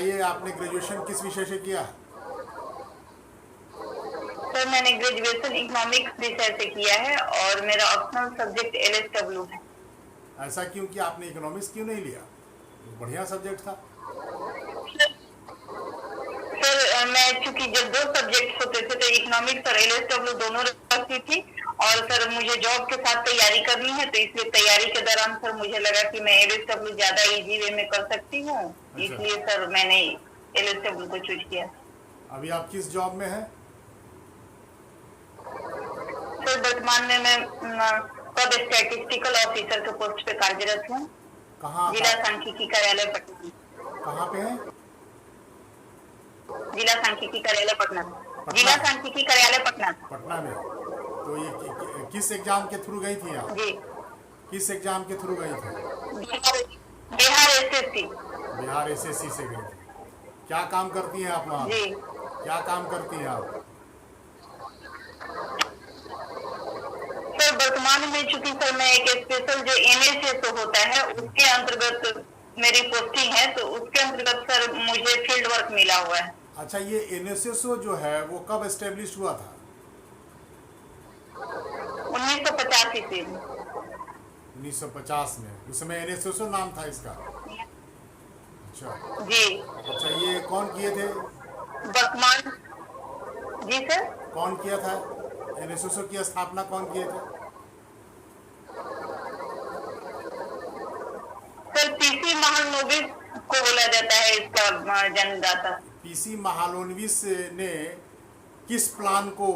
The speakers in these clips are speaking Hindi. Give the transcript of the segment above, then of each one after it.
बताइए, आपने ग्रेजुएशन किस विषय से किया है? सर मैंने ग्रेजुएशन इकोनॉमिक्स विषय से किया है और मेरा ऑप्शनल सब्जेक्ट एलएसडब्ल्यू है। ऐसा क्यों कि आपने इकोनॉमिक्स क्यों नहीं लिया? बढ़िया सब्जेक्ट था। सर मैं चूंकि जब दो सब्जेक्ट होते थे तो इकोनॉमिक्स और एलएसडब्ल्यू दोनों रखती थी, और सर मुझे जॉब के साथ तैयारी करनी है, तो इसलिए तैयारी के दौरान सर मुझे लगा कि मैं एलएसडब्ल्यू ज्यादा इजी वे में कर सकती हूँ, अच्छा, इसलिए सर मैंने एलएसडब्ल्यू को चूज किया। अभी आप किस जॉब में हैं? सर वर्तमान में मैं सब स्टैटिस्टिकल ऑफिसर के पोस्ट पे कार्यरत हूँ, कहाँ जिला सांख्यिकी कार्यालय पटना। कहाँ पे हैं? जिला सांख्यिकी कार्यालय पटना। पटना? जिला सांख्यिकी कार्यालय पटना। पटना में। तो ये किस एग्जाम के थ्रू गई थी आप? जी, किस एग्जाम के थ्रू गई थी? बिहार एसएससी। बिहार एसएससी से गई थी। क्या काम करती हैं आप वहाँ? जी क्या काम करती हैं आप? सर वर्तमान में चूंकि सर मैं एक स्पेशल जो एनएसएस होता है उसके अंतर्गत मेरी पोस्टिंग है, तो उसके अंतर्गत सर मुझे फील्ड वर्क मिला हुआ है। अच्छा, ये एनएसएसओ जो है वो कब एस्टेब्लिश हुआ था? 1950 ईस्वी में। 1950 में। उस समय एनएसएसओ नाम था इसका? अच्छा। जी अच्छा, ये कौन किए थे? वर्तमान। जी सर। कौन किया था? एनएसएसओ की स्थापना कौन किए थे? सर पीसी महालनोबिस को बोला जाता है इसका जन्मदाता। पीसी महालनोबिस ने किस प्लान को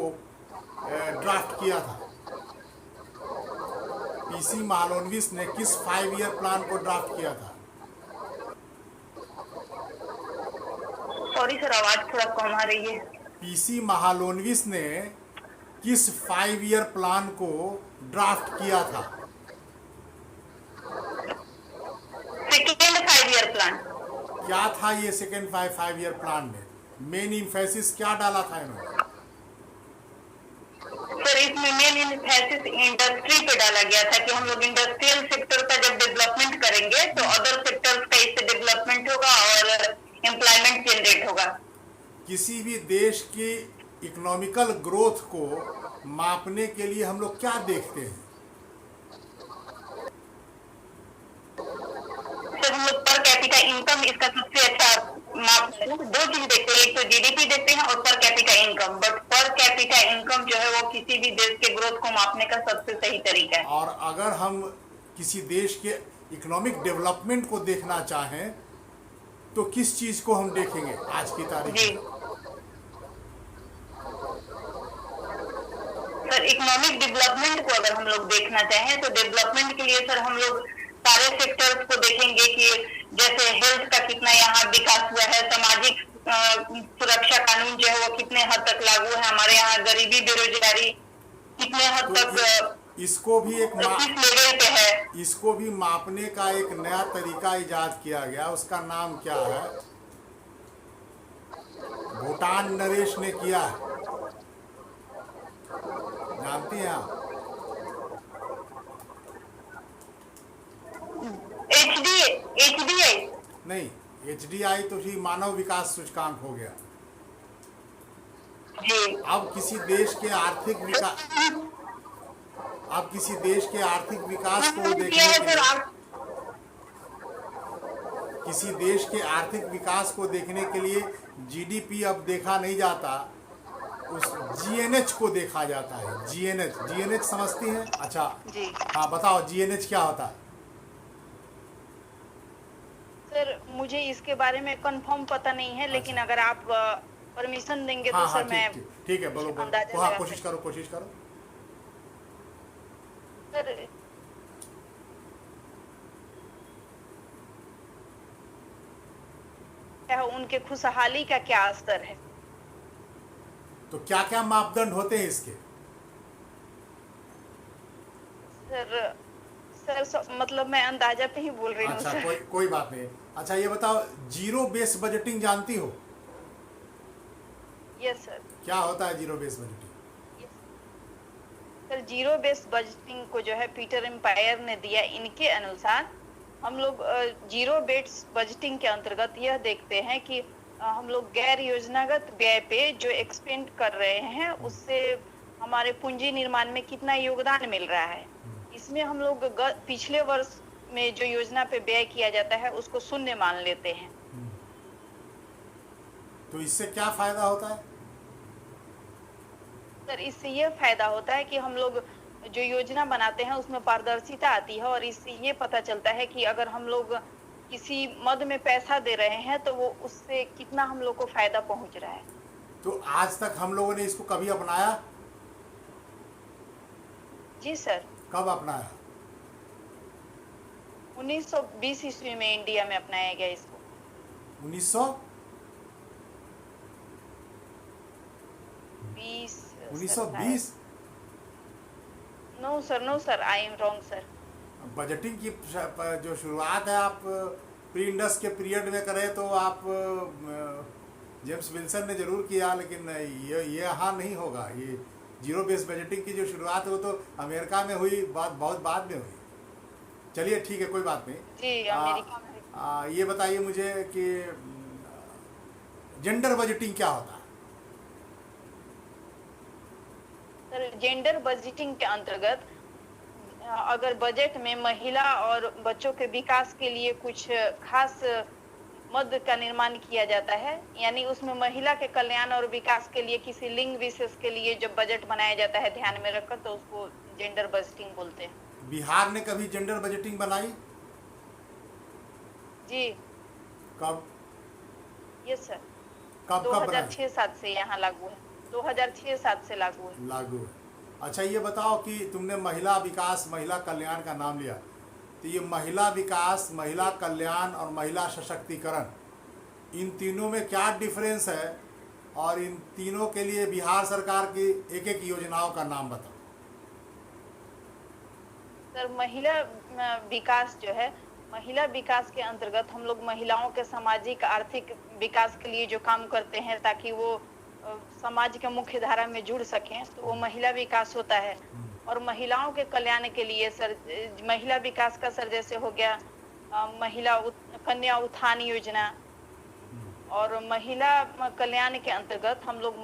ड्राफ्ट किया था? पीसी महालनोबिस ने किस 5 ईयर प्लान को ड्राफ्ट किया था? सॉरी सर, आवाज थोड़ा कम आ रही है। पीसी महालनोबिस ने किस 5 ईयर प्लान को ड्राफ्ट किया था? Second 5 year plan. क्या था ये सेकेंड 5 ईयर प्लान में? मेन इम्फेसिस क्या डाला था इन्होंने? सर इसमें मेन इम्फेसिस इंडस्ट्री पे डाला गया था कि हम लोग इंडस्ट्रियल सेक्टर का जब डेवलपमेंट करेंगे तो अदर सेक्टर्स का इससे डेवलपमेंट होगा और एम्प्लॉयमेंट जनरेट होगा। किसी भी देश की इकोनॉमिकल ग्रोथ को मापने के लिए हम लोग क्या देखते हैं? सर हम लोग पर कैपिटा इनकम इसका सबसे अच्छा माप है। दो चीज देखते हैं, एक तो जीडीपी देखते हैं और per capita income, but per capita income जो है वो किसी भी देश के ग्रोथ को मापने का सबसे सही तरीका है। और अगर हम किसी देश के इकोनॉमिक डेवलपमेंट को देखना चाहें तो किस चीज को हम देखेंगे आज की तारीख जी में? सर इकोनॉमिक डेवलपमेंट को अगर हम लोग देखना चाहें तो डेवलपमेंट के लिए सर हम लोग सारे सेक्टर्स को देखेंगे कि जैसे हेल्थ का कितना यहाँ विकास हुआ है, सामाजिक सुरक्षा कानून जो है वो कितने हद तक लागू है हमारे यहाँ, गरीबी बेरोजगारी कितने हद तो तक इसको भी एक किस लेवल पे है। इसको भी मापने का एक नया तरीका इजाद किया गया, उसका नाम क्या है? भूटान नरेश ने किया है, जानती हैं आप? एचडीआई नहीं, एचडीआई तो ही मानव विकास सूचकांक हो गया। जी अब किसी देश के आर्थिक विकास को देखने किया है के सर लिए, आप। किसी देश के आर्थिक विकास को देखने के लिए जीडीपी अब देखा नहीं जाता, उस जीएनएच को देखा जाता है। जीएनएच समझती हैं? अच्छा जी हाँ, बताओ जीएनएच क्या होता है? सर मुझे इसके बारे में कंफर्म पता नहीं है, लेकिन अगर आप परमिशन देंगे हाँ तो हाँ, सर मैं ठीक है, बोलो अंदाजा हाँ, लगा कोशिश करो। सर उनके खुशहाली का क्या स्तर है। तो क्या क्या मापदंड होते हैं इसके? सर मतलब मैं अंदाजा पे ही बोल रही हूँ। अच्छा, सर कोई बात नहीं। अच्छा ये बताओ, जीरो बेस बजटिंग जानती हो? Yes sir. क्या होता है zero base budgeting? Sir zero base budgeting को जो है पीटर एम्पायर ने दिया, इनके अनुसार हम लोग जीरो बेस्ड बजटिंग के अंतर्गत यह देखते हैं कि हम लोग गैर योजनागत व्यय पे जो एक्सपेंड कर रहे हैं उससे हमारे पूंजी निर्माण में कितना योगदान मिल रहा है। इसमें हम लोग पिछले वर्ष में जो योजना पे व्यय किया जाता है उसको शून्य मान लेते हैं। तो इससे क्या फायदा होता है? सर इससे यह फायदा होता है कि हम लोग जो योजना बनाते हैं उसमें पारदर्शिता आती है और इससे ये पता चलता है कि अगर हम लोग किसी मद में पैसा दे रहे हैं तो वो उससे कितना हम लोग को फायदा पहुंच रहा है। तो आज तक हम लोगों ने इसको कभी अपनाया? जी सर। कब अपनाया? 1920 ईस्वी में इंडिया में अपनाया गया इसको। 1920? No sir, I am wrong sir. Budgeting की जो शुरुआत है आप प्री इंडस के पीरियड में करें तो आप जेम्स विल्सन ने जरूर किया, लेकिन ये यहाँ नहीं होगा। ये जीरो बेस बजटिंग की जो शुरुआत है वो तो अमेरिका में हुई, बहुत बाद में हुई। चलिए ठीक है, कोई बात नहीं। जी, अमेरिका में। ये बताइए मुझे कि जेंडर बजटिंग क्या होता है? सर जेंडर बजटिंग के अंतर्गत अगर बजट में महिला और बच्चों के विकास के लिए कुछ खास मद का निर्माण किया जाता है, यानी उसमें महिला के कल्याण और विकास के लिए किसी लिंग विशेष के लिए जब बजट बनाया जाता है ध्यान में रखकर, तो उसको जेंडर बजटिंग बोलते हैं। बिहार ने कभी जेंडर बजटिंग बनाई? जी। कब? Yes sir. कब 2006-07 से यहाँ लागू है। 2006-07 से लागू है। अच्छा ये बताओ कि तुमने महिला विकास, महिला कल्याण का नाम लिया, तो ये महिला विकास, महिला कल्याण और महिला सशक्तिकरण, इन तीनों में क्या डिफरेंस है? और इन तीनों के लिए बिहार सरकार की एक एक योजनाओं का नाम बताओ। सर महिला विकास जो है, महिला विकास के अंतर्गत हम लोग महिलाओं के सामाजिक आर्थिक विकास के लिए जो काम करते हैं ताकि वो समाज के मुख्य धारा में जुड़ सकें, तो वो महिला विकास होता है। और महिलाओं के कल्याण के लिए सर महिला विकास का सर जैसे हो गया कन्या उत्थान योजना, और महिला कल्याण के अंतर्गत हम लोग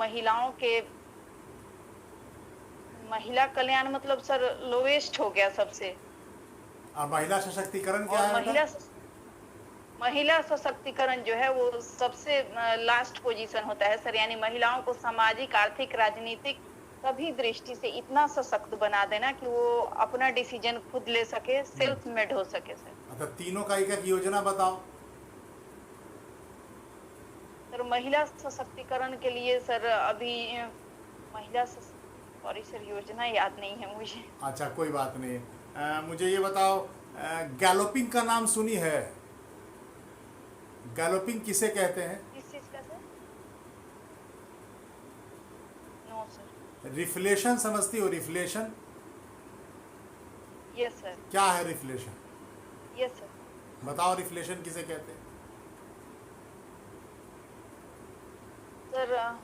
महिला कल्याण मतलब सर लोवेस्ट हो गया सबसे। और महिला सशक्तिकरण क्या है? महिला सशक्तिकरण जो है वो सबसे लास्ट पोजीशन होता है सर, यानी महिलाओं को सामाजिक, आर्थिक, राजनीतिक सभी दृष्टि से इतना सशक्त बना देना कि वो अपना डिसीजन खुद ले सके, सेल्फ मेड हो सके सर। अच्छा तीनों का एक एक योजना बताओ। सर महिला सशक्तिकरण के लिए सर अभी सॉरी सर योजना याद नहीं है मुझे। अच्छा कोई बात नहीं। मुझे ये बताओ, गैलोपिंग का नाम सुनी है? गैलोपिंग किसे कहते हैं? किस चीज का सर? No sir. रिफ्लेशन समझती हो? रिफ्लेशन? Yes sir. क्या है रिफ्लेशन? Yes sir. बताओ रिफ्लेशन किसे कहते हैं? सर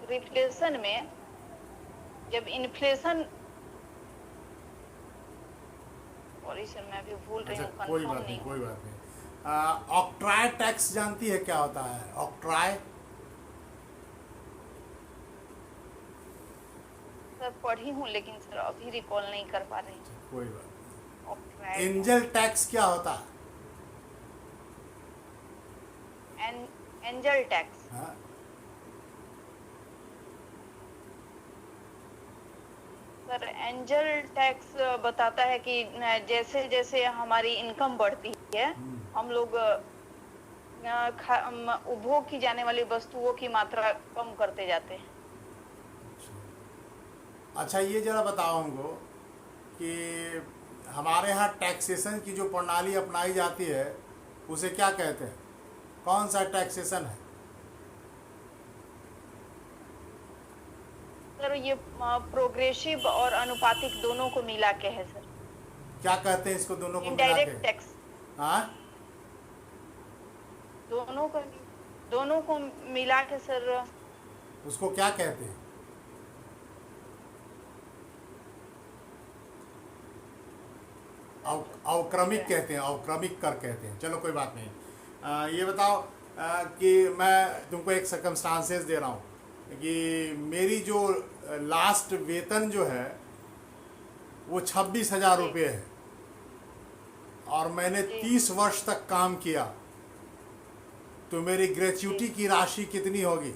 रिफ्लेशन में जब इन्फ्लेशन, और इसे मैं भी भूल रही हूँ, कोई बात नहीं। ऑक्ट्राय टैक्स जानती है क्या होता है? ऑक्ट्राय? सर पढ़ी हूँ लेकिन सर अभी रिकॉल नहीं कर पा रही। कोई बात नहीं। एंजल टैक्स क्या होता है? Angel tax? हाँ? सर एंजल टैक्स बताता है कि जैसे जैसे हमारी इनकम बढ़ती है हम लोग उपभोग की जाने वाली वस्तुओं की मात्रा कम करते जाते हैं। अच्छा ये जरा बताओ हमको कि हमारे यहाँ टैक्सेशन की जो प्रणाली अपनाई जाती है उसे क्या कहते हैं? कौन सा टैक्सेशन है? सर ये प्रोग्रेसिव और अनुपातिक दोनों को मिला के है सर। क्या कहते हैं इसको दोनों को मिला के? Indirect tax. हाँ? दोनों को मिला के सर उसको क्या कहते हैं? अवक्रमिक कहते हैं, अवक्रमिक कर कहते हैं। चलो कोई बात नहीं। ये बताओ कि मैं तुमको एक सर्कमस्टांसेस दे रहा हूँ कि मेरी जो लास्ट वेतन जो है वो 26,000 रुपये है और मैंने 30 वर्ष तक काम किया, तो मेरी ग्रेच्युटी की राशि कितनी होगी?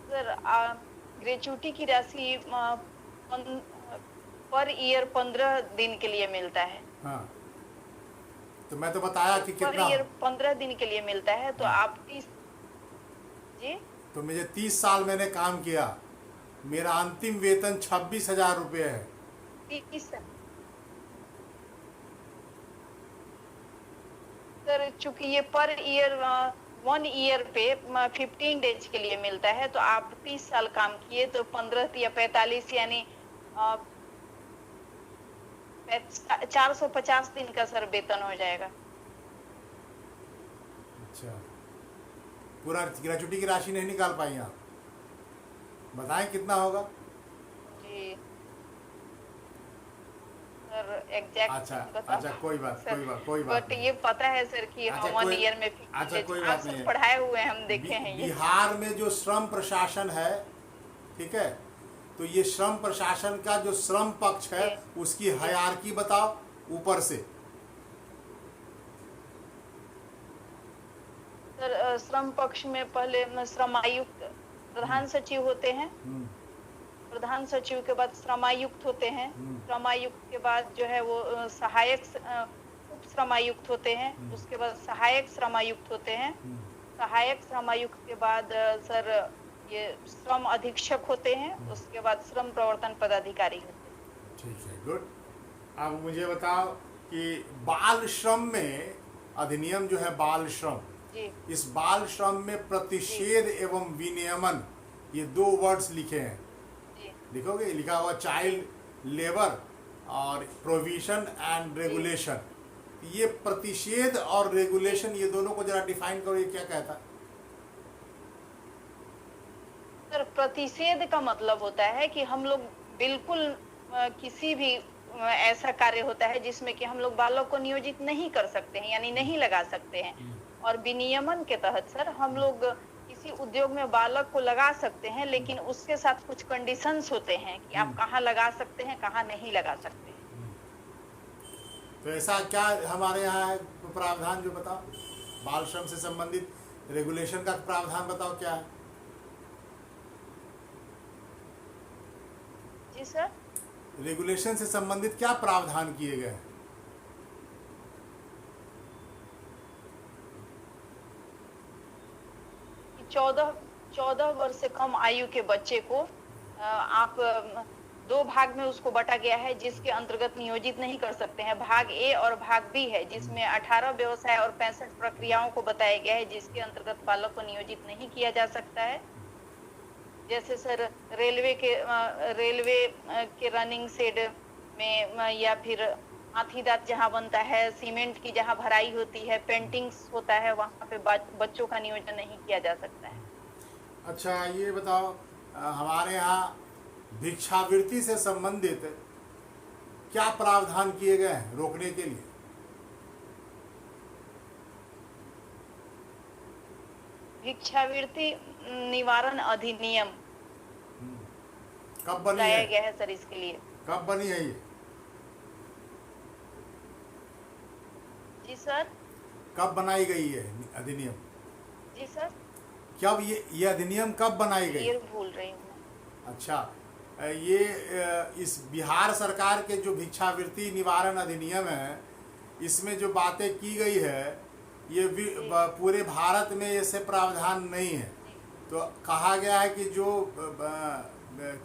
सर ग्रेच्युटी की राशि पर ईयर 15 दिन के लिए मिलता है। हाँ, तो मैं तो बताया कि पर कितना। ईयर 15 दिन के लिए मिलता है, तो आप 30 जी तो मुझे 30 साल मैंने काम किया, मेरा अंतिम वेतन 26,000 रुपये है। 30 सर, चूंकि ये पर ईयर 1 ईयर पे 15 डेज के लिए मिलता है, तो आप 30 साल काम किए तो 15 या 45 यानी 450 दिन का सर वेतन हो जाएगा। अच्छा, पूरा ग्रेच्युटी की राशि नहीं निकाल पाई आप? बताएं कितना होगा? जी सर एग्जैक्ट अच्छा कोई बात बट नहीं। ये पता है सर कि अच्छा, 1 ईयर में अच्छा कोई बात नहीं है। पढ़ाए हुए हैं, हम देखे हैं ये। बिहार में जो श्रम प्रशासन है, ठीक है, तो ये श्रम प्रशासन का जो श्रम पक्ष है उसकी हायरार्की बताओ ऊपर से। सर श्रम पक्ष में पहले श्रम आयुक्त, प्रधान सचिव होते हैं, प्रधान सचिव के बाद श्रमायुक्त होते हैं, श्रमायुक्त के बाद जो है वो सहायक उप श्रमायुक्त होते हैं, उसके बाद सहायक श्रमायुक्त होते हैं, सहायक श्रमायुक्त के बाद सर ये श्रम अधीक्षक होते हैं, उसके बाद श्रम प्रवर्तन पदाधिकारी होते हैं। ठीक है, गुड। अब मुझे बताओ कि बाल श्रम में अधिनियम जो है बाल श्रम, इस बाल श्रम में प्रतिषेध एवं विनियमन, ये 2 वर्ड्स लिखे हैं, लिखोगे? लिखा हुआ चाइल्ड लेबर और प्रोविजन एंड रेगुलेशन। ये प्रतिषेध और रेगुलेशन, ये दोनों को जरा डिफाइन करो, ये क्या कहता है? सर प्रतिषेध का मतलब होता है कि हम लोग बिल्कुल किसी भी ऐसा कार्य होता है जिसमें कि हम लोग बालक को नियोजित नहीं कर सकते हैं, यानी नहीं लगा सकते हैं। और विनियमन के तहत सर हम लोग किसी उद्योग में बालक को लगा सकते हैं, लेकिन उसके साथ कुछ कंडीशंस होते हैं कि आप कहाँ लगा सकते हैं, कहाँ नहीं लगा सकते हैं। तो ऐसा क्या हमारे यहाँ है प्रावधान जो बताओ, बाल श्रम से संबंधित रेगुलेशन का प्रावधान बताओ क्या है? जी सर, रेगुलेशन से संबंधित क्या प्रावधान किए गए हैं? कि 14 वर्ष से कम आयु के बच्चे को आप 2 भाग में उसको बांटा गया है, जिसके अंतर्गत नियोजित नहीं कर सकते हैं। भाग ए और भाग बी है, जिसमें 18 व्यवसाय और 65 प्रक्रियाओं को बताया गया है जिसके अंतर्गत बालक को नियोजित नहीं किया जा सकता है। जैसे सर रेलवे के रनिंग शेड में, या फिर हाथी दांत जहाँ बनता है, सीमेंट की जहाँ भराई होती है, पेंटिंग्स होता है, वहाँ पे बच्चों का नियोजन नहीं किया जा सकता है। अच्छा ये बताओ, हमारे यहाँ भिक्षावृत्ति से संबंधित क्या प्रावधान किए गए हैं रोकने के लिए? भिक्षावृत्ति निवारण अधिनियम कब बनी लाया है? गया है सर इसके लिए। कब बनी है ये? जी सर। कब बनाई गई है अधिनियम? जी सर। कब ये अधिनियम कब बनाई गई? ये भूल रही हूँ। अच्छा, ये इस बिहार सरकार के जो भिक्षावृत्ति निवारण अधिनियम है, इसमें जो बातें की गई है ये पूरे भारत में ऐसे प्रावधान नहीं है। तो कहा गया है कि जो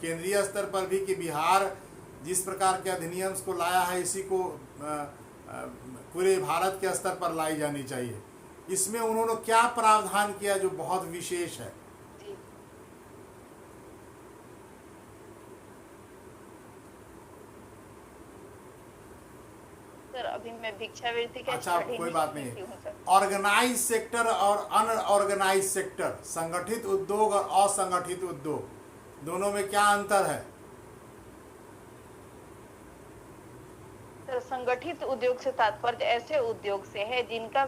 केंद्रीय स्तर पर भी कि बिहार जिस प्रकार के अधिनियम को लाया है, इसी को पूरे भारत के स्तर पर लाई जानी चाहिए। इसमें उन्होंने क्या प्रावधान किया जो बहुत विशेष है? सर अभी मैं भिक्षावृत्ति का अच्छा कोई बात नहीं। ऑर्गेनाइज सेक्टर और अनऑर्गेनाइज सेक्टर, संगठित उद्योग और असंगठित उद्योग, दोनों में क्या अंतर है? सर, संगठित उद्योग से तात्पर्य ऐसे उद्योग से है जिनका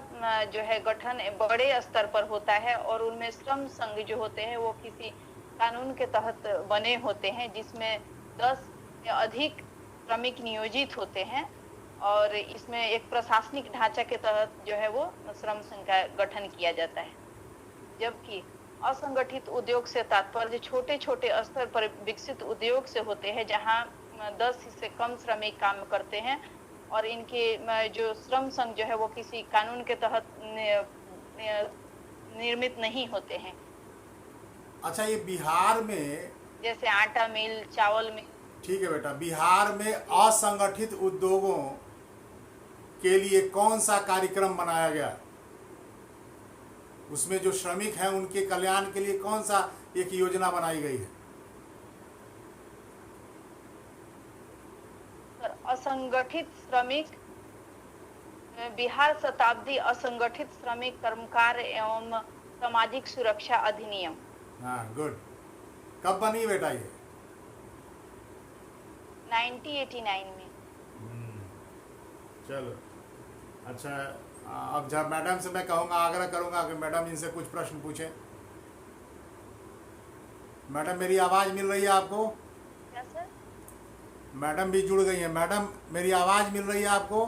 जो है गठन बड़े स्तर पर होता है और उनमें श्रम संघ जो होते हैं वो किसी कानून के तहत बने होते हैं, जिसमें 10 या अधिक श्रमिक नियोजित होते हैं और इसमें एक प्रशासनिक ढांचा के तहत जो है वो श्रम संघ का गठन किया जाता है। जबकि असंगठित उद्योग से तात्पर्य छोटे छोटे स्तर पर विकसित उद्योग से होते हैं, जहां 10 से कम श्रमिक काम करते हैं और इनके जो श्रम संघ जो है वो किसी कानून के तहत निर्मित नहीं होते हैं। अच्छा, ये बिहार में, जैसे आटा मिल, चावल मिल। ठीक है बेटा, बिहार में असंगठित उद्योगों के लिए कौन सा कार्यक्रम बनाया गया? उसमें जो श्रमिक हैं उनके कल्याण के लिए कौन सा एक योजना बनाई गई है? असंगठित श्रमिक, बिहार शताब्दी असंगठित श्रमिक कर्मकार एवं सामाजिक सुरक्षा अधिनियम। हाँ, गुड। कब बनी बेटा ये? 1989 में। चलो, अच्छा, अब जब मैडम से मैं कहूँगा, आग्रह करूँगा कि मैडम इनसे कुछ प्रश्न पूछें। मैडम, मेरी आवाज़ मिल रही है आपको? क्या सर? मैडम भी जुड़ गई हैं। मैडम, मेरी आवाज़ मिल रही है आपको?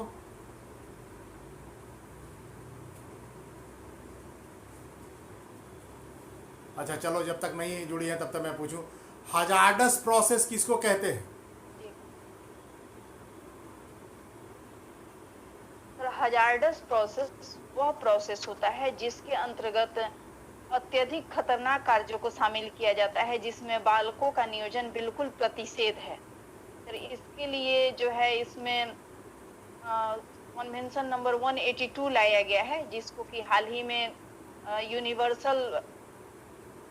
अच्छा, चलो, जब तक नहीं जुड़ी है तब तक मैं पूछूं, हजार्डस प्रोसेस किसको कहते हैं? हजार्डस प्रोसेस वह प्रोसेस होता है जिसके अंतर्गत अत्यधिक खतरनाक कार्यों को शामिल किया जाता है, जिसमें बालकों का नियोजन बिल्कुल प्रतिषेध है। तो इसके लिए जो है इसमें कन्वेंशन नंबर 182 लाया गया है, जिसको कि हाल ही में यूनिवर्सल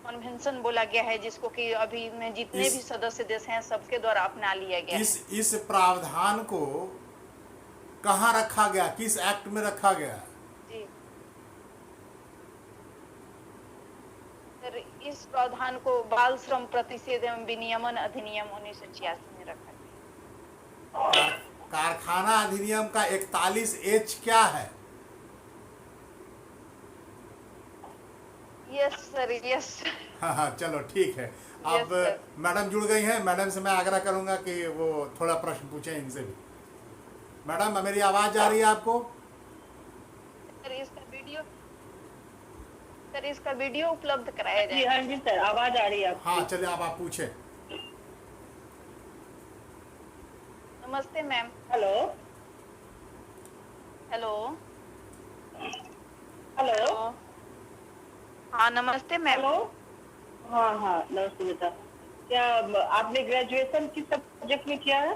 कन्वेंशन बोला गया है, जिसको कि अभी में जितने भी सदस्य देश हैं सबके द्वारा अपना लिया गया है। इस प्रावधान को कहाँ रखा गया, किस एक्ट में रखा गया? जी सर, इस प्रावधान को बाल श्रम प्रतिषेध एवं विनियमन अधिनियम 1986 में रखा गया। कारखाना अधिनियम का 41H क्या है? Yes sir, yes. हाँ, चलो ठीक है। अब मैडम जुड़ गई हैं। मैडम से मैं आग्रह करूंगा कि वो थोड़ा प्रश्न पूछें इनसे भी। मैडम, मेरी आवाज आ रही है आपको? सर, इसका वीडियो उपलब्ध कराया जाए। हाँ जी सर, आवाज आ रही है आपकी। हाँ, चलिए, आप पूछें। नमस्ते मैम। Hello hello hello. हाँ, नमस्ते मैम। हेलो। हाँ, नमस्ते बेटा। क्या आपने ग्रेजुएशन किस सब्जेक्ट में किया है?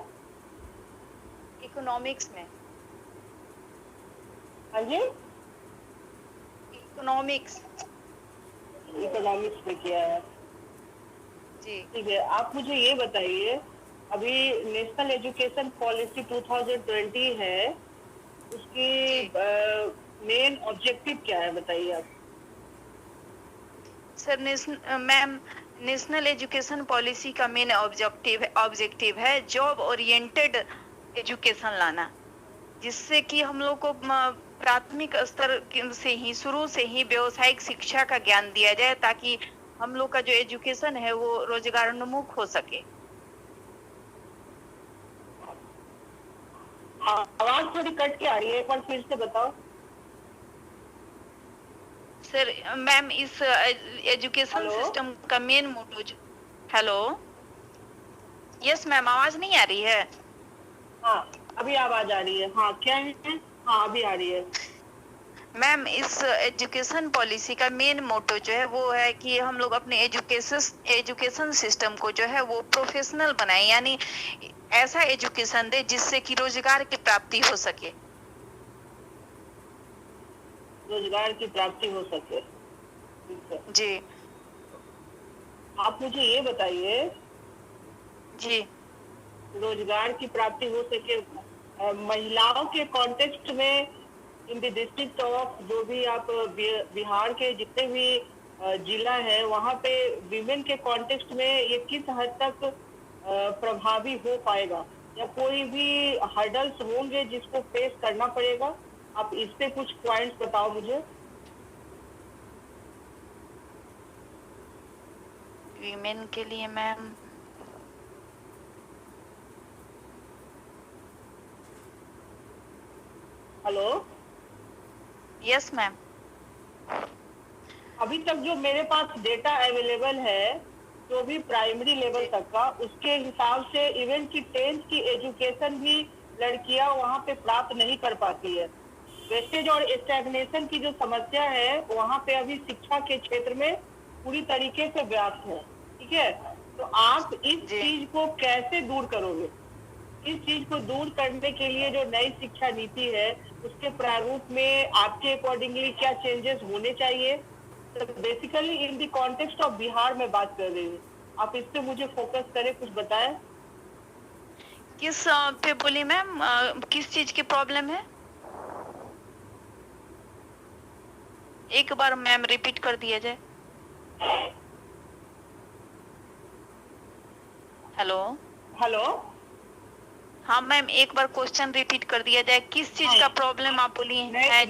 इकोनॉमिक्स में। हाँ जी, इकोनॉमिक्स में किया है जी। ठीक है, आप मुझे ये बताइए, अभी नेशनल एजुकेशन पॉलिसी 2020 है, उसकी मेन ऑब्जेक्टिव क्या है, बताइए आप। Sir, ma'am, national education policy का मेन ऑब्जेक्टिव है जॉब ओरिएंटेड एजुकेशन लाना, जिससे कि हम लोग को प्राथमिक स्तर से ही, शुरू से ही व्यावसायिक शिक्षा का ज्ञान दिया जाए, ताकि हम लोग का जो एजुकेशन है वो रोजगारोन्मुख हो सके। आवाज थोड़ी कट के आ रही है, एक बार फिर से बताओ। सर, मैम, इस एजुकेशन सिस्टम का main motto. Hello, yes ma'am, आवाज नहीं आ रही है? हाँ, अभी आवाज आ रही है। हाँ, क्या है? हाँ, अभी आ रही है। मैम, इस एजुकेशन पॉलिसी का मेन मोटो जो है वो है कि हम लोग अपने एजुकेशन सिस्टम को जो है वो प्रोफेशनल बनाए, यानी ऐसा एजुकेशन दे जिससे कि रोजगार की प्राप्ति हो सके। रोजगार की प्राप्ति हो सके। जी। आप मुझे ये बताइए, जी, रोजगार की प्राप्ति हो सके महिलाओं के कॉन्टेक्स्ट में, इन द डिस्ट्रिक्ट ऑफ, जो भी आप बिहार के जितने भी जिला है, वहाँ पे विमेन के कॉन्टेक्स्ट में ये किस हद तक प्रभावी हो पाएगा, या कोई भी हर्डल्स होंगे जिसको फेस करना पड़ेगा? आप इस पे कुछ पॉइंट्स बताओ मुझे। वीमेन के लिए मैम, हेलो, यस मैम। अभी तक जो मेरे पास डेटा अवेलेबल है, जो भी प्राइमरी लेवल तक का, उसके हिसाब से इवन की 10th की एजुकेशन भी लड़कियां वहां पे प्राप्त नहीं कर पाती है। वेस्टेज और स्टैग्नेशन की जो समस्या है वहां पे अभी शिक्षा के क्षेत्र में पूरी तरीके से व्याप्त है। ठीक है, तो आप इस चीज को कैसे दूर करोगे? इस चीज को दूर करने के लिए जो नई शिक्षा नीति है उसके प्रारूप में आपके अकॉर्डिंगली क्या चेंजेस होने चाहिए? तो basically in the context of Bihar में बात कर रही हूँ, आप इस पे मुझे फोकस करें, कुछ बताएं। किस पे बोली मैम, किस चीज की प्रॉब्लम है? एक बार मैम रिपीट कर दिया जाए। हेलो, हेलो, हाँ मैम, एक बार क्वेश्चन रिपीट कर दिया जाए, किस चीज का प्रॉब्लम आप बोली है?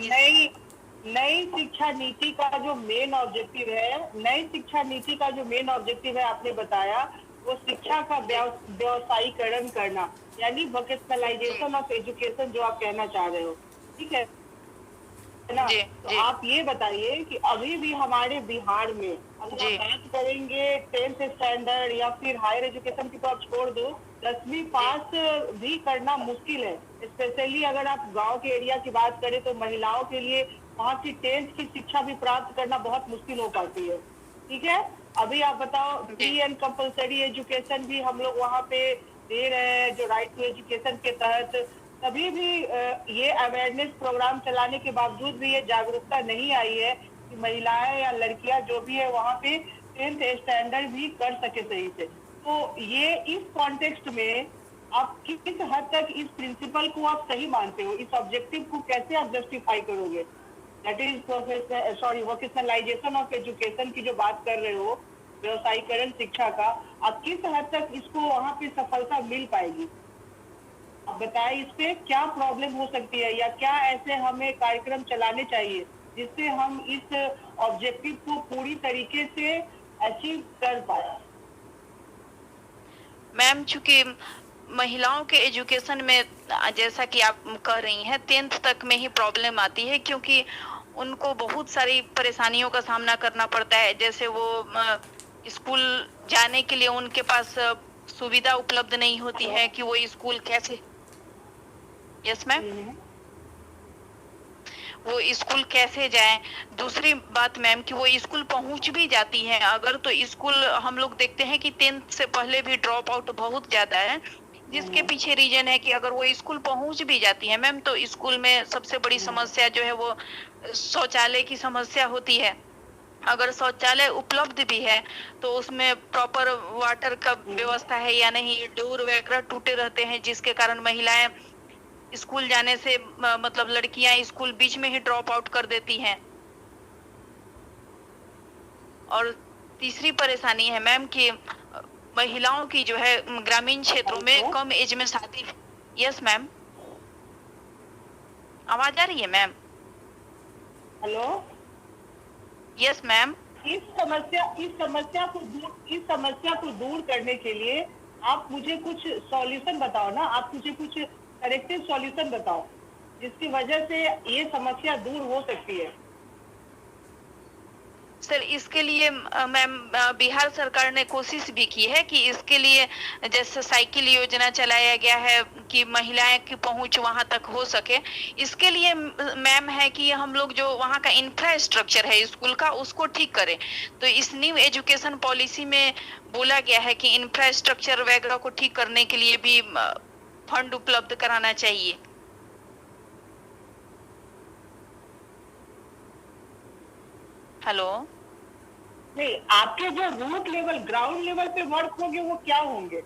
नई शिक्षा नीति का जो मेन ऑब्जेक्टिव है, नई शिक्षा नीति का जो मेन ऑब्जेक्टिव है आपने बताया, वो शिक्षा का व्यवसायीकरण करना, यानी वोकेशनलाइजेशन ऑफ एजुकेशन जो आप कहना चाह रहे हो। ठीक है ना? तो आप ये बताइए कि अभी भी हमारे बिहार में अगर आप बात करेंगे 10th स्टैंडर्ड या फिर हायर एजुकेशन की, तो आप छोड़ दो, 10वीं पास भी करना मुश्किल है। स्पेशली अगर आप गांव के एरिया की बात करें तो महिलाओं के लिए वहाँ की 10th की शिक्षा भी प्राप्त करना बहुत मुश्किल हो पाती है। ठीक है, अभी आप बताओ, फ्री एंड कंपलसरी एजुकेशन भी हम लोग वहाँ पे दे रहे हैं, जो राइट टू एजुकेशन के तहत। तभी भी ये अवेयरनेस प्रोग्राम चलाने के बावजूद भी ये जागरूकता नहीं आई है कि महिलाएं या लड़कियां जो भी है वहाँ पे 10th स्टैंडर्ड भी कर सके सही से। तो ये इस कॉन्टेक्स्ट में आप किस हद तक इस प्रिंसिपल को आप सही मानते हो? इस ऑब्जेक्टिव को कैसे आप जस्टिफाई करोगे? That is vocationalisation of education की जो बात कर रहे हो, व्यवसायीकरण शिक्षा का, आप किस हद तक इसको वहाँ पे सफलता मिल पाएगी? आप बताएं, इस पे क्या प्रॉब्लम हो सकती है, या क्या ऐसे हमें कार्यक्रम चलाने चाहिए जिससे हम इस ऑब्जेक्टिव को पूरी तरीके से अचीव कर पाए? मैम, चूंकि महिलाओं के एजुकेशन में जैसा कि आप कह रही हैं 10th तक में ही प्रॉब्लम आती है, क्योंकि उनको बहुत सारी परेशानियों का सामना करना पड़ता है। जैसे वो स्कूल जाने के लिए उनके पास सुविधा उपलब्ध नहीं होती है कि वो स्कूल कैसे, यस मैम, वो स्कूल कैसे जाएं। दूसरी बात मैम कि वो स्कूल पहुंच भी जाती हैं अगर, तो स्कूल हम लोग देखते हैं कि 10th से पहले भी ड्रॉप आउट बहुत ज्यादा है, जिसके पीछे रीजन है कि अगर वो स्कूल पहुंच भी जाती है मैम, तो स्कूल में सबसे बड़ी समस्या जो है वो शौचालय की समस्या होती है। अगर शौचालय उपलब्ध भी है तो उसमें प्रॉपर वाटर का व्यवस्था है या नहीं, डोर वगैरह टूटे रहते हैं, जिसके कारण महिलाएं स्कूल जाने से मतलब लड़कियां स्कूल बीच में ही ड्रॉप आउट कर देती हैं। और तीसरी परेशानी है मैम कि महिलाओं की जो है ग्रामीण क्षेत्रों में कम एज में शादी। यस मैम, आवाज आ रही है मैम? Hello, yes ma'am. इस समस्या को दूर करने के लिए आप मुझे कुछ सॉल्यूशन बताओ ना, आप मुझे कुछ करेक्टिव सॉल्यूशन बताओ जिसकी वजह से ये समस्या दूर हो सकती है। सर, इसके लिए मैम बिहार सरकार ने कोशिश भी की है कि इसके लिए जैसे साइकिल योजना चलाया गया है कि महिलाएं की पहुंच वहां तक हो सके। इसके लिए मैम है कि हम लोग जो वहां का इंफ्रास्ट्रक्चर है स्कूल का उसको ठीक करें। तो इस न्यू एजुकेशन पॉलिसी में बोला गया है कि इंफ्रास्ट्रक्चर वगैरह को ठीक करने के लिए भी फंड उपलब्ध कराना चाहिए। हेलो, नहीं, आपके जो रूट लेवल, ग्राउंड लेवल पे वर्क होंगे वो क्या होंगे?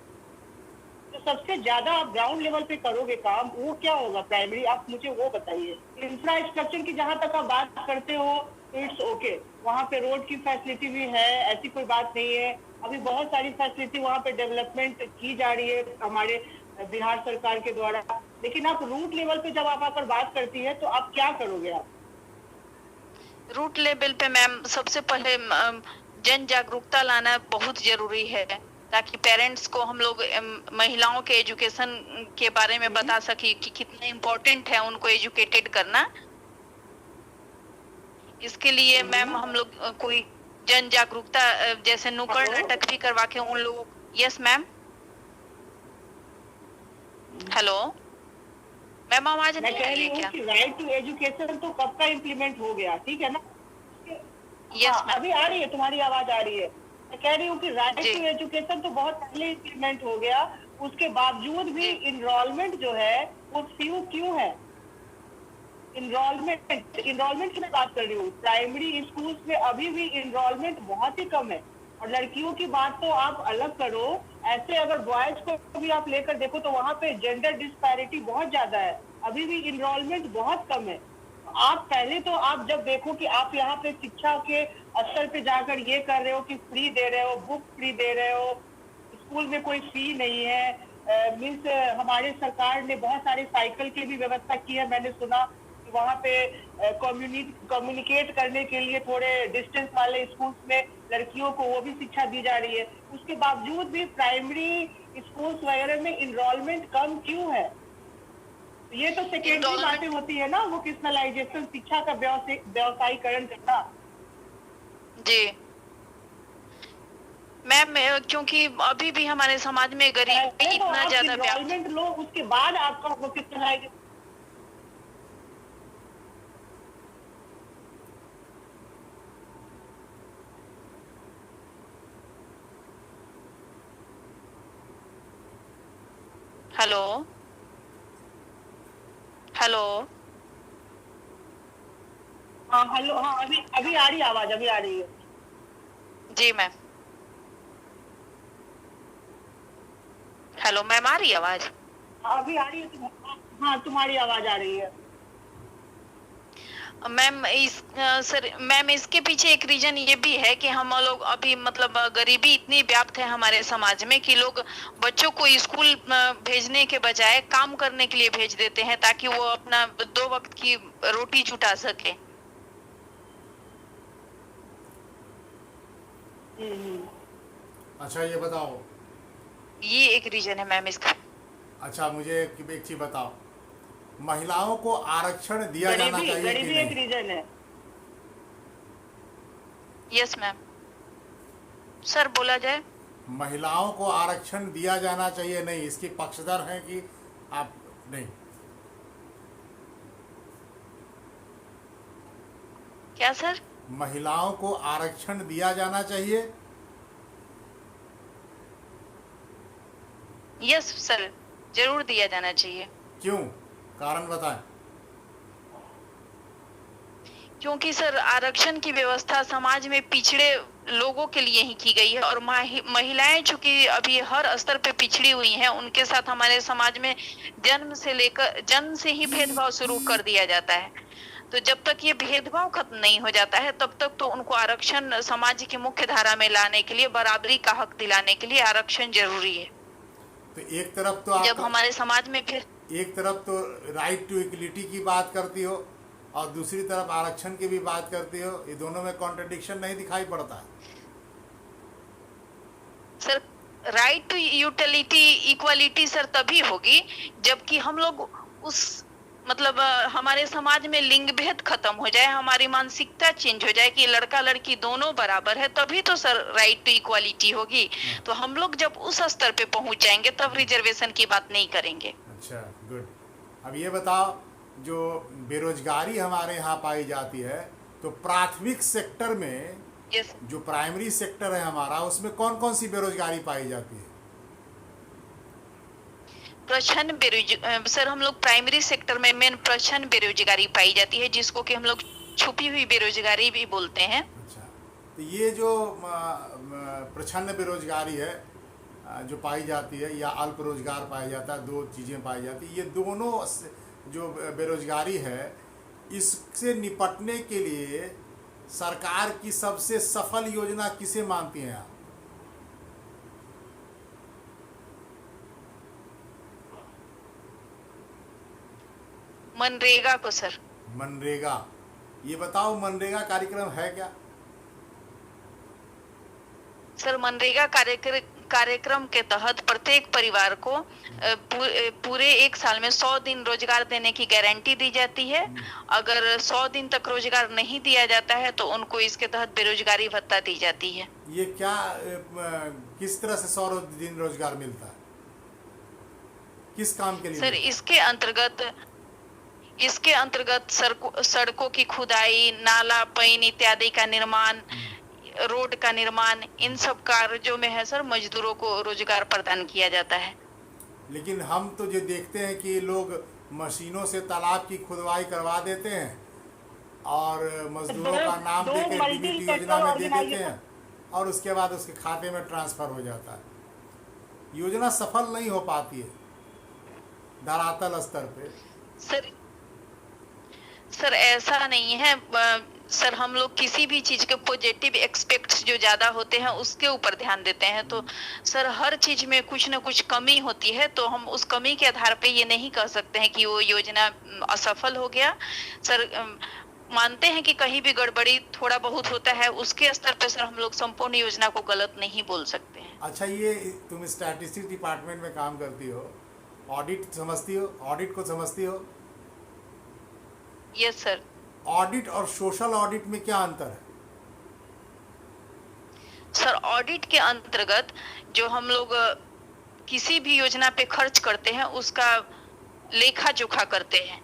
तो सबसे ज्यादा आप ग्राउंड लेवल पे करोगे काम, वो क्या होगा प्राइमरी? आप मुझे वो बताइए। इंफ्रास्ट्रक्चर की जहां तक आप बात करते हो तो इट्स ओके। वहाँ पे रोड की फैसिलिटी भी है, ऐसी कोई बात नहीं है। अभी बहुत सारी फैसिलिटी वहाँ पे डेवलपमेंट की जा रही है हमारे बिहार सरकार के द्वारा। लेकिन आप रूट लेवल पे जब आप आकर बात करती है तो आप क्या करोगे आप? रूट लेवल पे मैम सबसे पहले जन जागरूकता लाना बहुत जरूरी है, ताकि पेरेंट्स को हम लोग महिलाओं के एजुकेशन के बारे में बता सके कि कितना इम्पोर्टेंट है उनको एजुकेटेड करना। इसके लिए मैम हम लोग कोई जन जागरूकता जैसे नुक्कड़ नाटक भी करवा के उन लोगों। यस मैम, हेलो मैम, आवाज मैं नहीं कह आ रही रही है हूँ क्या? कि राइट टू एजुकेशन तो कब का इम्प्लीमेंट हो गया, ठीक है ना? यस हाँ, मैम, अभी आ रही है, तुम्हारी आवाज आ रही है। मैं कह रही हूँ कि राइट जी। टू एजुकेशन तो बहुत पहले इम्प्लीमेंट हो गया, उसके बावजूद भी जी। इनरोलमेंट जो है वो क्यों है? इनरोलमेंट की मैं बात कर रही हूँ। प्राइमरी स्कूल्स में अभी भी इनरोलमेंट बहुत ही कम है। और लड़कियों की बात तो आप अलग करो, ऐसे अगर बॉयज को भी आप लेकर देखो तो वहाँ पे जेंडर डिस्पैरिटी बहुत ज्यादा है, अभी भी इनरोलमेंट बहुत कम है। आप पहले तो आप जब देखो कि आप यहाँ पे शिक्षा के स्तर पे जाकर ये कर रहे हो कि फ्री दे रहे हो, बुक फ्री दे रहे हो, स्कूल में कोई फी नहीं है। मीन्स हमारे सरकार ने बहुत सारे साइकिल की भी व्यवस्था की है। मैंने सुना कि वहाँ पे कम्युनिकेट करने के लिए थोड़े डिस्टेंस वाले स्कूल्स में लड़कियों को वो भी शिक्षा दी जा रही है। उसके बावजूद भी प्राइमरी स्कूल्स वगैरह में इनरोलमेंट कम क्यों है? ये तो सेकेंडरी बातें होती है ना, वो वोकेशनलाइजेशन, शिक्षा का व्यवसायीकरण करना। जी मैम क्योंकि अभी भी हमारे समाज में गरीबी इतना ज्यादा इनरोलमेंट लो, उसके बाद आपका वोकेशनलाइजेशन। हेलो हेलो हाँ हेलो, हाँ अभी आ रही है आवाज, अभी आ रही है। जी मैम, हेलो मैम, आ रही है आवाज? अभी आ रही है, हाँ तुम्हारी आवाज आ रही है मैम। सर मैम, इसके पीछे एक रीजन ये भी है कि हम लोग अभी मतलब गरीबी इतनी व्याप्त है हमारे समाज में कि लोग बच्चों को स्कूल भेजने के बजाय काम करने के लिए भेज देते हैं, ताकि वो अपना 2 वक्त की रोटी जुटा सके। अच्छा ये बताओ, ये एक रीजन है मैम इसका। अच्छा मुझे एक चीज बताओ, महिलाओं को आरक्षण दिया जाना चाहिए कि गरीबी एक नहीं? रीजन है। यस मैम, सर बोला जाए। महिलाओं को आरक्षण दिया जाना चाहिए नहीं, इसकी पक्षधर हैं कि आप नहीं? क्या सर? महिलाओं को आरक्षण दिया जाना चाहिए? यस सर, जरूर दिया जाना चाहिए। क्यों, कारण बताएं। क्योंकि सर आरक्षण की व्यवस्था समाज में पिछड़े लोगों के लिए ही की गई है, और महिलाएं चूंकि अभी हर स्तर पे पिछड़ी हुई हैं, उनके साथ हमारे समाज में जन्म से ही भेदभाव शुरू कर दिया जाता है। तो जब तक ये भेदभाव खत्म नहीं हो जाता है तब तक तो उनको आरक्षण समाज की मुख्य धारा में लाने के लिए, बराबरी का हक दिलाने के लिए आरक्षण जरूरी है। तो एक तरफ तो जब हमारे समाज में फिर एक तरफ तो राइट टू इक्वलिटी की बात करती हो और दूसरी तरफ आरक्षण की भी बात करती हो, ये दोनों में कॉन्ट्रडिक्शन नहीं दिखाई पड़ता है? Sir right to utility equality sir तभी होगी जबकि हम लोग उस मतलब हमारे समाज में लिंग भेद खत्म हो जाए, हमारी मानसिकता चेंज हो जाए कि लड़का लड़की दोनों बराबर है, तभी तो सर राइट टू इक्वालिटी होगी। तो हम लोग जब उस स्तर पे पहुंच जाएंगे तब रिजर्वेशन की बात नहीं करेंगे। अच्छा गुड। अब ये बताओ, जो बेरोजगारी हमारे यहाँ पाई जाती है, तो प्राथमिक सेक्टर में यस, जो प्राइमरी सेक्टर है हमारा, उसमें कौन कौन सी बेरोजगारी पाई जाती है? प्रछन्न बेरोजगारी सर, हम लोग प्राइमरी सेक्टर में मेन प्रछन्न बेरोजगारी पाई जाती है, जिसको कि हम लोग छुपी हुई बेरोजगारी भी बोलते हैं। अच्छा, तो ये जो प्रछन्न बेरोजगारी है जो पाई जाती है, या अल्प रोजगार पाया जाता है, 2 चीज़ें पाई जाती है, ये दोनों जो बेरोजगारी है, इससे निपटने के लिए सरकार की सबसे सफल योजना किसे मानती हैं आप? मनरेगा को सर। मनरेगा, ये बताओ मनरेगा कार्यक्रम है क्या? सर मनरेगा कार्यक्रम के तहत प्रत्येक परिवार को पूरे एक साल में 100 दिन रोजगार देने की गारंटी दी जाती है। अगर 100 दिन तक रोजगार नहीं दिया जाता है तो उनको इसके तहत बेरोजगारी भत्ता दी जाती है। ये क्या किस तरह से 100 दिन रोजगार मिलता है, किस काम के लिए? सर इसके अंतर्गत सड़कों की खुदाई, नाला पैन इत्यादि का निर्माण, रोड का निर्माण, इन सब कार्यों में है सर मजदूरों को रोजगार प्रदान किया जाता है। लेकिन हम तो जो देखते हैं कि लोग मशीनों से तालाब की खुदवाई करवा देते हैं और मजदूरों का नाम देकर डीबीटी योजना में दे देते हैं और उसके बाद उसके खाते में ट्रांसफर हो जाता है। योजना सफल नहीं हो पाती है धरातल स्तर पे। सर ऐसा नहीं है सर, हम लोग किसी भी चीज के पॉजिटिव एक्सपेक्ट्स जो ज्यादा होते हैं उसके ऊपर ध्यान देते हैं। तो सर हर चीज में कुछ न कुछ कमी होती है, तो हम उस कमी के आधार पे ये नहीं कह सकते हैं कि वो योजना असफल हो गया। सर मानते हैं कि कहीं भी गड़बड़ी थोड़ा बहुत होता है, उसके स्तर पे सर हम लोग संपूर्ण योजना को गलत नहीं बोल सकते हैं। अच्छा, ये तुम स्टैटिस्टिक्स डिपार्टमेंट में काम करती हो, ऑडिट समझती हो, ऑडिट को समझती हो? Yes sir. ऑडिट और सोशल ऑडिट में क्या अंतर है? सर ऑडिट के अंतर्गत जो हम लोग किसी भी योजना पे खर्च करते हैं उसका लेखा जोखा करते हैं,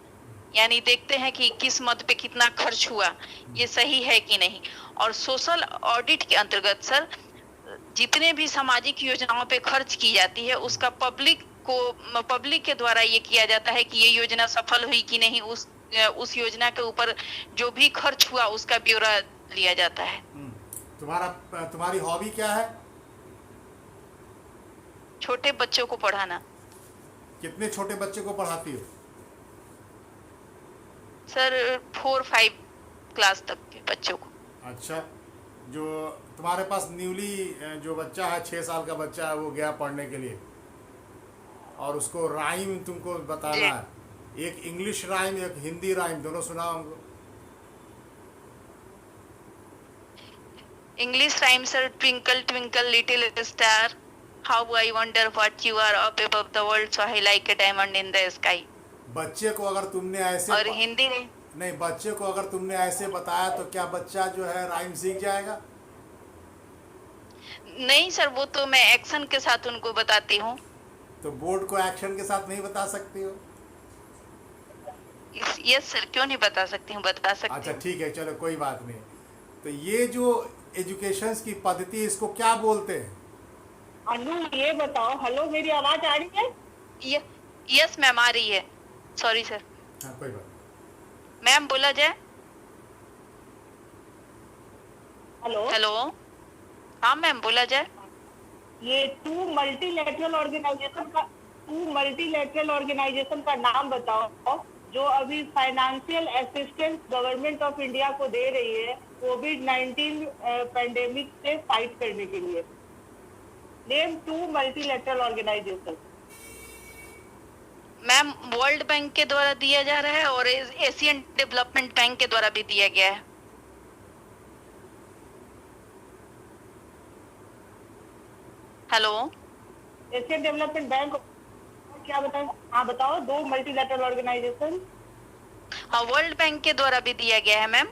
यानी देखते हैं कि किस मद पे कितना खर्च हुआ, ये सही है कि नहीं। और सोशल ऑडिट के अंतर्गत सर जितने भी सामाजिक योजनाओं पे खर्च की जाती है उसका पब्लिक के द्वारा ये किया जाता है कि ये योजना सफल हुई कि नहीं, उस योजना के ऊपर जो भी खर्च हुआ उसका ब्यौरा लिया जाता है। तुम्हारी हॉबी क्या है? छोटे बच्चों को पढ़ाना। कितने छोटे बच्चे को पढ़ाती हो? सर 4-5 क्लास तक के बच्चों को। अच्छा, जो तुम्हारे पास न्यूली जो बच्चा है 6 साल का बच्चा है, वो गया पढ़ने के लिए और उसको राइम तुमको बताना है, एक इंग्लिश राइम एक हिंदी राइम, दोनों सुनाओ हमको। English rhyme sir, twinkle twinkle little star, how I wonder what you are up above the world, so I like a diamond in the sky. बच्चे को अगर तुमने ऐसे और हिंदी नहीं, बच्चे को अगर तुमने ऐसे बताया तो क्या बच्चा जो है राइम सीख जाएगा? नहीं सर, वो तो मैं एक्शन के साथ उनको बताती हूँ। तो बोर्ड को एक्शन के साथ नहीं बता सकती हो? यस सर, क्यों नहीं बता सकती हूँ, बता सकती हूँ। अच्छा ठीक है, चलो कोई बात नहीं। तो ये जो एजुकेशन की पद्धति है इसको क्या बोलते हैं? अनु ये बताओ, हेलो मेरी आवाज आ रही है? यस मैम आ रही है, सॉरी सर। हाँ कोई बात। मैम बोला जाए। हेलो हेलो, हाँ मैम बोला जाए। ये टू मल्टीलैटरल ऑर्गेनाइजेशन का नाम बताओ जो अभी financial assistance government of India को दे रही है कोविड-19 पैंडेमिक से फाइट करने के लिए। Name two multilateral organization. Ma'am world bank के द्वारा दिया जा रहा है और एशियन डेवलपमेंट बैंक के द्वारा भी दिया गया है। हेलो, एशियन डेवलपमेंट बैंक क्या बताएं? हाँ बताओ, दो मल्टीलैटरल ऑर्गेनाइजेशन। हाँ वर्ल्ड बैंक के द्वारा भी दिया गया है मैम।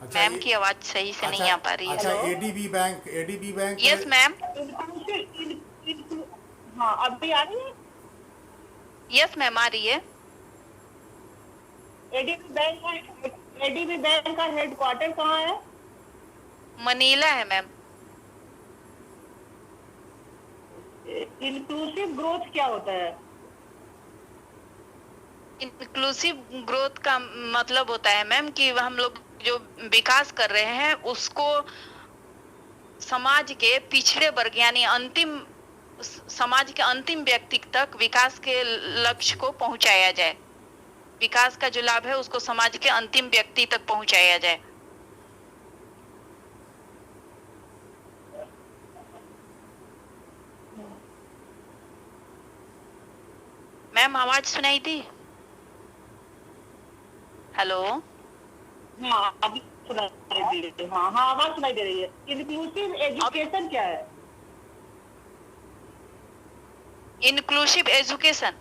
अच्छा, मैम की आवाज सही से नहीं आ पा रही है। अच्छा, एडीबी बैंक। Yes ma'am. हाँ अभी आ रही है? यस मैम आ रही है। एडीबी बैंक का हेडक्वार्टर कहाँ है? मनीला है मैम। इंक्लूसिव ग्रोथ क्या होता है? इंक्लूसिव ग्रोथ का मतलब होता है मैम कि हम लोग जो विकास कर रहे हैं उसको समाज के पिछड़े वर्ग यानी समाज के अंतिम व्यक्ति तक विकास के लक्ष्य को पहुंचाया जाए। विकास का जो लाभ है उसको समाज के अंतिम व्यक्ति तक पहुंचाया जाए। मैम आवाज सुनाई दी? हेलो, हाँ अभी सुनाई दे रही है। हाँ हाँ आवाज सुनाई दे रही है। इंक्लूसिव एजुकेशन क्या है? इंक्लूसिव एजुकेशन,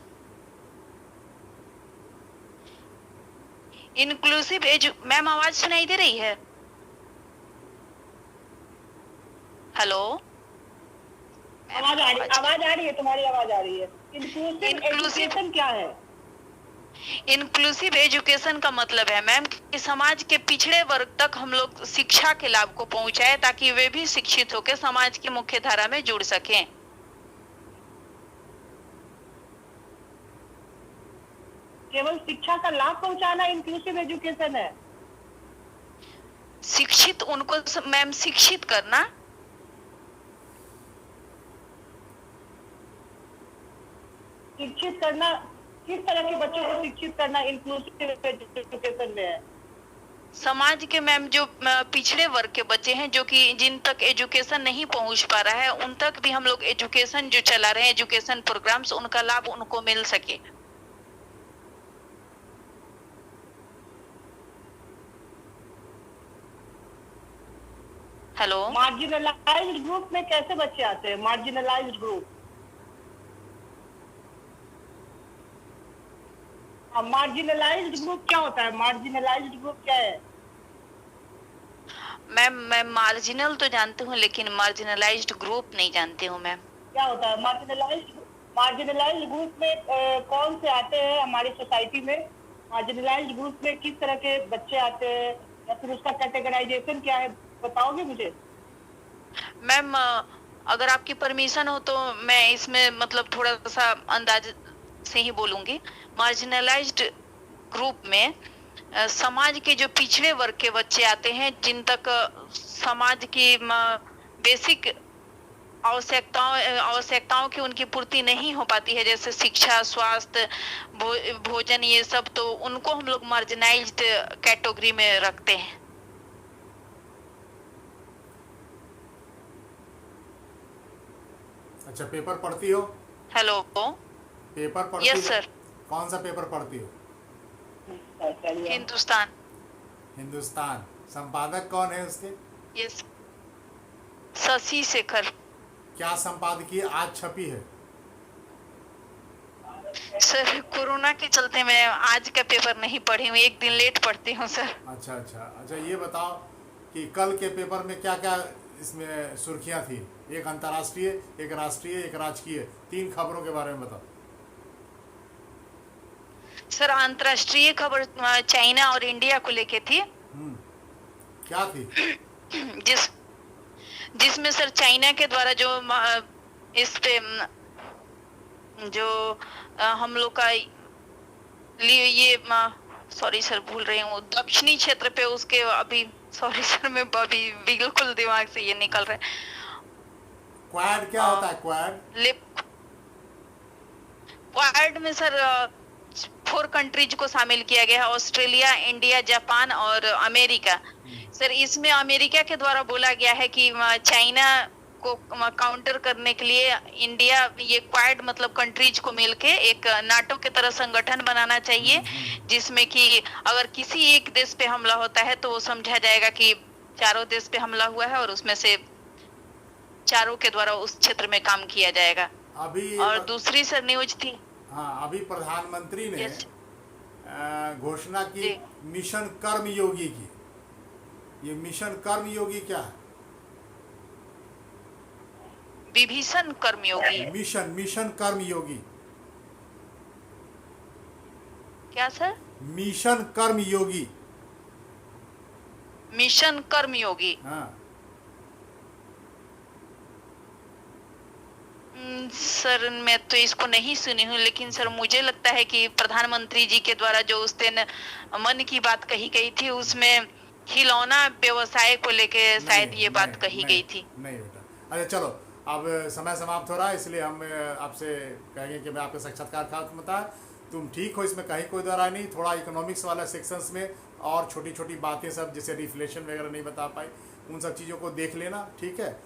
मैम आवाज सुनाई दे रही है? हेलो, आवाज आ रही है, तुम्हारी आवाज आ रही है। इंक्लूसिव एजुकेशन क्या है? इंक्लूसिव एजुकेशन का मतलब है मैम कि समाज के पिछड़े वर्ग तक हम लोग शिक्षा के लाभ को पहुंचाए ताकि वे भी शिक्षित होकर समाज की मुख्य धारा में जुड़ सकें। केवल शिक्षा का लाभ पहुंचाना इंक्लूसिव एजुकेशन है? शिक्षित उनको मैम शिक्षित करना। शिक्षित करना किस तरह के बच्चों को शिक्षित करना इंक्लूसिव एजुकेशन में है? समाज के मैम जो पिछड़े वर्ग के बच्चे हैं जो कि जिन तक एजुकेशन नहीं पहुंच पा रहा है उन तक भी हम लोग एजुकेशन जो चला रहे हैं, एजुकेशन प्रोग्राम्स, उनका लाभ उनको मिल सके। हेलो, मार्जिनलाइज्ड ग्रुप में कैसे बच्चे आते हैं? मार्जिनलाइज्ड ग्रुप, मार्जिनलाइज्ड ग्रुप क्या होता है? मार्जिनलाइज्ड ग्रुप क्या है? मैम मैं मार्जिनल तो जानती हूँ लेकिन मार्जिनलाइज्ड ग्रुप नहीं जानती हूँ मैम। क्या होता है मार्जिनलाइज्ड ग्रुप में? कौन से आते हैं हमारी सोसाइटी में? मार्जिनलाइज्ड ग्रुप में किस तरह के बच्चे आते हैं या फिर उसका कैटेगराइजेशन क्या है, बताओगे मुझे? मैम अगर आपकी परमिशन हो तो मैं इसमें मतलब थोड़ा सा अंदाज से ही बोलूंगी। मार्जिनलाइज्ड ग्रुप में समाज के जो पिछड़े वर्ग के बच्चे आते हैं जिन तक समाज की बेसिक आवश्यकताओं की उनकी पूर्ति नहीं हो पाती है, जैसे शिक्षा, स्वास्थ्य, भोजन, ये सब, तो उनको हम लोग मार्जिनाइज्ड कैटेगरी में रखते हैं। अच्छा, पेपर पढ़ती हो? हेलो, पेपर पढ़ती यस हो? सर। कौन सा पेपर पढ़ती हो? हिंदुस्तान। हिंदुस्तान। संपादक कौन है उसके? यस, शशि शेखर। क्या संपादकीय आज छपी है? सर कोरोना के चलते मैं आज का पेपर नहीं पढ़ी हूँ, एक दिन लेट पढ़ती हूँ सर। अच्छा अच्छा अच्छा, ये बताओ कि कल के पेपर में क्या क्या इसमें सुर्खियां थी? एक अंतर्राष्ट्रीय, एक राष्ट्रीय, एक राजकीय, 3 खबरों के बारे में बताओ। सर अंतर्राष्ट्रीय खबर चाइना और इंडिया को लेके थी। क्या थी? जिसमें सर चाइना के द्वारा जो इस पे जो हम लोग का ये सॉरी सर भूल रही हूँ, दक्षिणी क्षेत्र पे उसके अभी सॉरी सर मैं अभी बिल्कुल दिमाग से ये निकल रहा है। क्वाड क्या होता है? क्वाड में सर 4 कंट्रीज को शामिल किया गया है, ऑस्ट्रेलिया, इंडिया, जापान और अमेरिका। सर इसमें अमेरिका के द्वारा बोला गया है कि चाइना को काउंटर करने के लिए इंडिया ये क्वाड मतलब कंट्रीज को मिलके एक नाटो के तरह संगठन बनाना चाहिए, जिसमें कि अगर किसी एक देश पे हमला होता है तो वो समझा जाएगा कि चारों देश पे हमला हुआ है और उसमें से चारों के द्वारा उस क्षेत्र में काम किया जाएगा। अभी और दूसरी सर न्यूज थी, हाँ, अभी प्रधानमंत्री ने घोषणा की जी। मिशन कर्मयोगी की। ये मिशन कर्मयोगी क्या है? विभीषण कर्मयोगी। मिशन कर्मयोगी क्या सर? मिशन कर्मयोगी। मिशन कर्मयोगी। हाँ, सर मैं तो इसको नहीं सुनी हूँ, लेकिन सर मुझे लगता है कि प्रधानमंत्री जी के द्वारा जो उस दिन मन की बात कही गई थी उसमें खिलौना व्यवसाय को लेके शायद ये बात कही गई थी। नहीं बेटा। अच्छा चलो, अब समय समाप्त हो रहा है, इसलिए हम आपसे कहेंगे कि मैं आपका साक्षात्कार खत्म होता है। तुम ठीक हो, इसमें कहीं कोई दरार नहीं। थोड़ा इकोनॉमिक्स वाला सेक्शंस में और छोटी छोटी बातें सब जैसे रिफ्लेशन वगैरह नहीं बता पाए, उन सब चीज़ों को देख लेना, ठीक है।